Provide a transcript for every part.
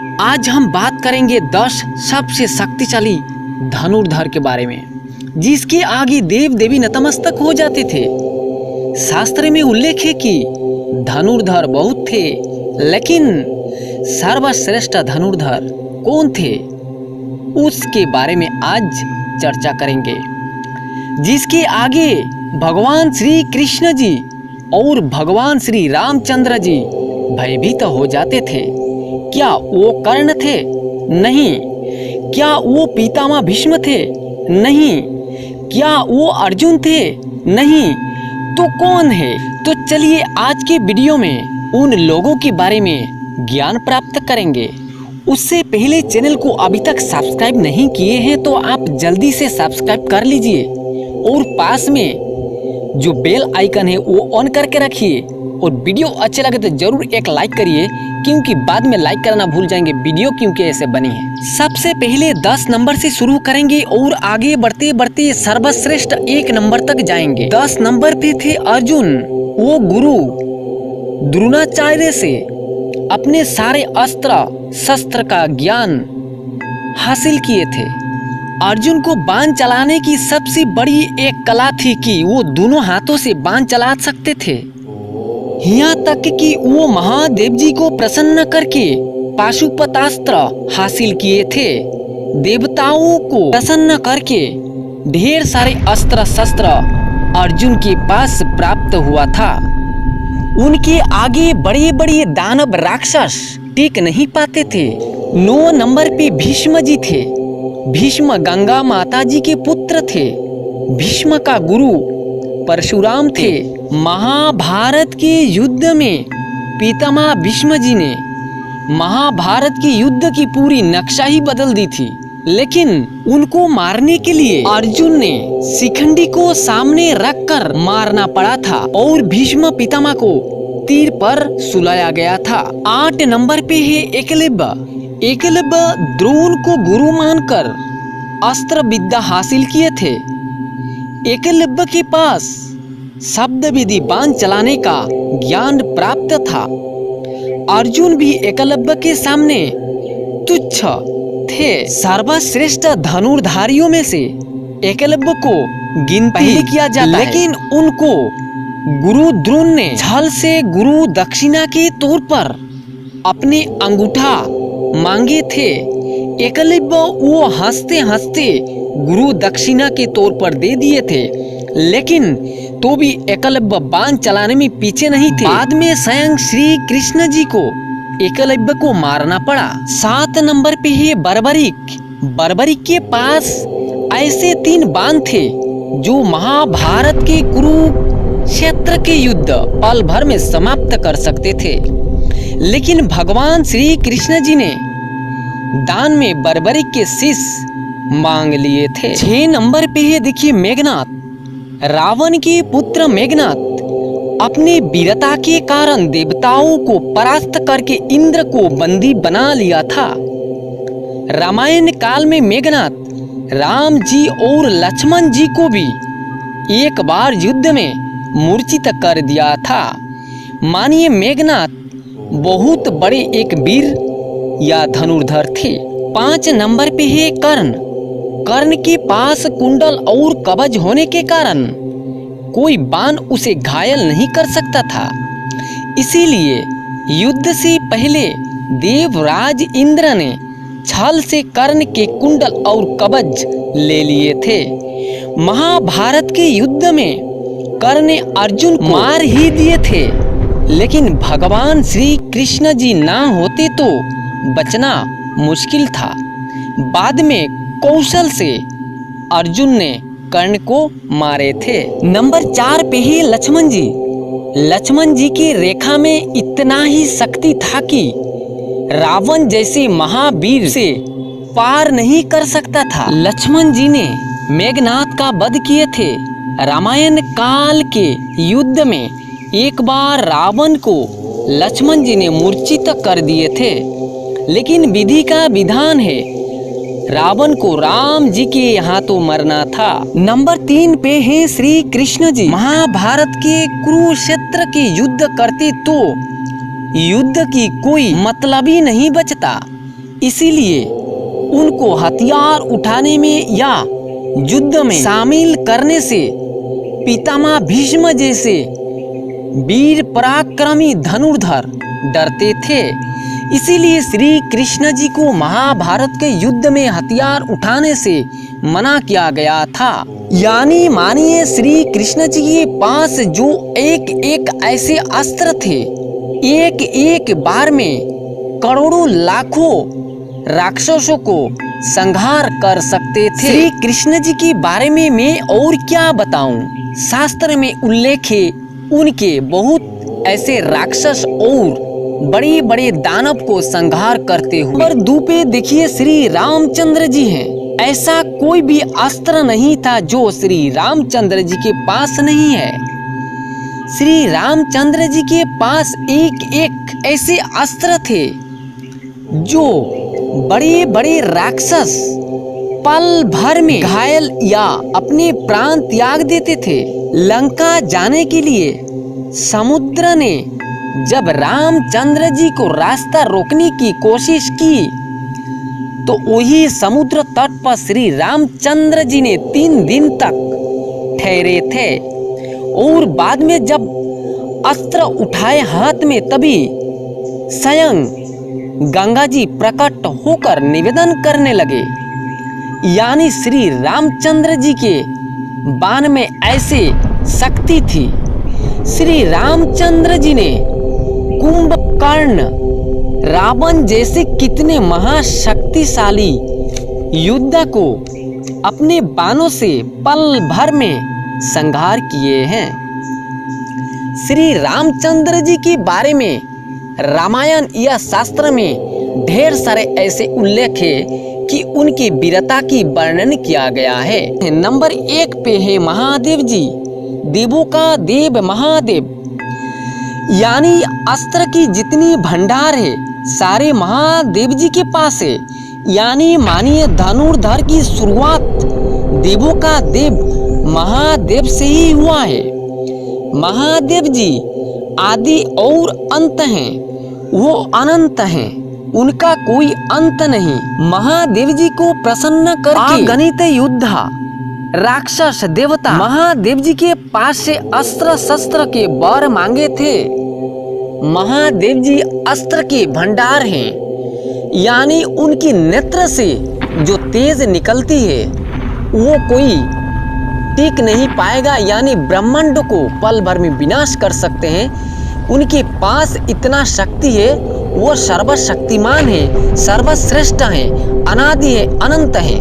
आज हम बात करेंगे 10 सबसे शक्तिशाली धनुर्धर के बारे में, जिसके आगे देव देवी नतमस्तक हो जाते थे। शास्त्र में उल्लेख है कि धनुर्धर बहुत थे, लेकिन सर्वश्रेष्ठ धनुर्धर कौन थे, उसके बारे में आज चर्चा करेंगे। जिसके आगे भगवान श्री कृष्ण जी और भगवान श्री रामचंद्र जी भयभीत हो जाते थे। क्या वो कर्ण थे? नहीं। क्या वो पितामह भीष्म थे? नहीं। क्या वो अर्जुन थे? नहीं। तो कौन है? तो चलिए आज के वीडियो में उन लोगों के बारे में ज्ञान प्राप्त करेंगे। उससे पहले चैनल को अभी तक सब्सक्राइब नहीं किए हैं तो आप जल्दी से सब्सक्राइब कर लीजिए और पास में जो बेल आइकन है वो ऑन करके रखिए। और वीडियो अच्छे लगे तो जरूर एक लाइक करिए, क्योंकि बाद में लाइक करना भूल जाएंगे। वीडियो क्योंकि ऐसे बनी है। सबसे पहले 10 नंबर से शुरू करेंगे और आगे बढ़ते बढ़ते सर्वश्रेष्ठ 1 नंबर तक जाएंगे। 10 नंबर पे थे अर्जुन। वो गुरु द्रोणाचार्य से अपने सारे अस्त्र शस्त्र का ज्ञान हासिल किए थे। अर्जुन को बाण चलाने की सबसे बड़ी एक कला थी कि वो दोनों हाथों से बाण चला सकते थे। यहाँ तक कि वो महादेव जी को प्रसन्न करके पाशुपतास्त्र हासिल किए थे। देवताओं को प्रसन्न करके ढेर सारे अस्त्र शस्त्र अर्जुन के पास प्राप्त हुआ था। उनके आगे बड़े बड़े दानव राक्षस टिक नहीं पाते थे। 9 नंबर पे भीष्म जी थे। भीष्म गंगा माता जी के पुत्र थे। भीष्म का गुरु परशुराम थे। महाभारत के युद्ध में पितामह भीष्म जी ने महाभारत के युद्ध की पूरी नक्शा ही बदल दी थी, लेकिन उनको मारने के लिए अर्जुन ने शिखंडी को सामने रखकर मारना पड़ा था और भीष्म पितामह को तीर पर सुलाया गया था। 8 नंबर पे है एकलव्य। एकलव्य द्रोण को गुरु मानकर अस्त्र विद्या हासिल किए थे। एकलव्य के पास शब्द विधि बाण चलाने का ज्ञान प्राप्त था। अर्जुन भी एकलव्य के सामने तुच्छ थे। सर्वश्रेष्ठ धनुर्धारियों में से एकलव्य को गिनती किया जाता है, लेकिन उनको गुरु द्रोण ने छल से गुरु दक्षिणा के तौर पर अपने अंगूठा मांगे थे। एकलव्य वो हंसते हंसते गुरु दक्षिणा के तौर पर दे दिए थे, लेकिन तो भी एकलव्य बाण चलाने में पीछे नहीं थे। बाद में स्वयं श्री कृष्ण जी को एकलव्य को मारना पड़ा। 7 नंबर पे है बर्बरिक। बर्बरिक के पास ऐसे 3 बाण थे जो महाभारत के कुरुक्षेत्र के युद्ध पल भर में समाप्त कर सकते थे, लेकिन भगवान श्री कृष्ण जी ने दान में बर्बरिक के शीश मांग लिए थे। 6 नंबर पे है देखिए मेघनाथ। रावण के पुत्र मेघनाथ अपने वीरता के कारण देवताओं को परास्त करके इंद्र को बंदी बना लिया था। रामायण काल में मेघनाथ राम जी और लक्ष्मण जी को भी एक बार युद्ध में मूर्छित कर दिया था। मानिए मेघनाथ बहुत बड़े एक वीर या धनुर्धर थे। 5 नंबर पे है कर्ण। कर्ण के पास कुंडल और कवच होने के कारण कोई बाण उसे घायल नहीं कर सकता था। इसीलिए युद्ध से पहले देवराज इंद्र ने छल से कर्ण के कुंडल और कवच ले लिए थे। महाभारत के युद्ध में कर्ण ने अर्जुन को मार ही दिए थे, लेकिन भगवान श्री कृष्ण जी ना होते तो बचना मुश्किल था। बाद में कौशल से अर्जुन ने कर्ण को मारे थे। नंबर 4 पे ही लक्ष्मण जी। लक्ष्मण जी की रेखा में इतना ही शक्ति था कि रावण जैसे महावीर से पार नहीं कर सकता था। लक्ष्मण जी ने मेघनाथ का वध किए थे। रामायण काल के युद्ध में एक बार रावण को लक्ष्मण जी ने मूर्छित कर दिए थे, लेकिन विधि का विधान है, रावण को राम जी के यहाँ तो मरना था। नंबर 3 पे है श्री कृष्ण जी। महाभारत के कुरुक्षेत्र के युद्ध करते तो युद्ध की कोई मतलब ही नहीं बचता। इसीलिए उनको हथियार उठाने में या युद्ध में शामिल करने से पितामह भीष्म जैसे वीर पराक्रमी धनुर्धर डरते थे। इसीलिए श्री कृष्ण जी को महाभारत के युद्ध में हथियार उठाने से मना किया गया था। यानी मानिए श्री कृष्ण जी के पास जो एक एक ऐसे अस्त्र थे, एक एक बार में करोड़ों लाखों राक्षसों को संहार कर सकते थे। श्री कृष्ण जी के बारे में मैं और क्या बताऊं, शास्त्र में उल्लेख है उनके बहुत ऐसे राक्षस और बड़े बड़े दानव को संहार करते हुए। नंबर 2 पे देखिए श्री रामचंद्र जी हैं। ऐसा कोई भी अस्त्र नहीं था जो श्री रामचंद्र जी के पास नहीं है। श्री रामचंद्र जी के पास एक एक ऐसे अस्त्र थे जो बड़े बड़े राक्षस पल भर में घायल या अपने प्राण त्याग देते थे। लंका जाने के लिए समुद्र ने जब रामचंद्र जी को रास्ता रोकने की कोशिश की तो वही समुद्र तट पर श्री रामचंद्र जी ने 3 दिन तक ठहरे थे और बाद में जब अस्त्र उठाए हाथ में तभी स्वयं गंगा जी प्रकट होकर निवेदन करने लगे। यानी श्री रामचंद्र जी के बाण में ऐसे शक्ति थी। श्री रामचंद्र जी ने कुंभकर्ण रावण जैसे कितने महाशक्तिशाली योद्धा को अपने बाणों से पल भर में संहार किए हैं। श्री रामचंद्र जी के बारे में रामायण या शास्त्र में ढेर सारे ऐसे उल्लेख है कि उनकी वीरता की वर्णन किया गया है। नंबर 1 पे है महादेव जी, देवों का देव महादेव। यानी अस्त्र की जितनी भंडार है सारे महादेव जी के पास है। यानी मानिए धनुर्धर की शुरुआत देवों का देव महादेव से ही हुआ है। महादेव जी आदि और अंत हैं, वो अनंत हैं, उनका कोई अंत नहीं। महादेव जी को प्रसन्न करके गणित योद्धा राक्षस देवता महादेव जी के पास से अस्त्र शस्त्र के वर मांगे थे। महादेव जी अस्त्र के भंडार हैं। यानी उनकी नेत्र से जो तेज निकलती है वो कोई टिक नहीं पाएगा। यानी ब्रह्मांड को पल भर में विनाश कर सकते हैं। उनके पास इतना शक्ति है, वो सर्वशक्तिमान है, सर्वश्रेष्ठ है, अनादि है, अनंत है।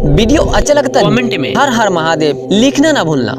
वीडियो अच्छा लगता है कमेंट में हर हर महादेव लिखना ना भूलना।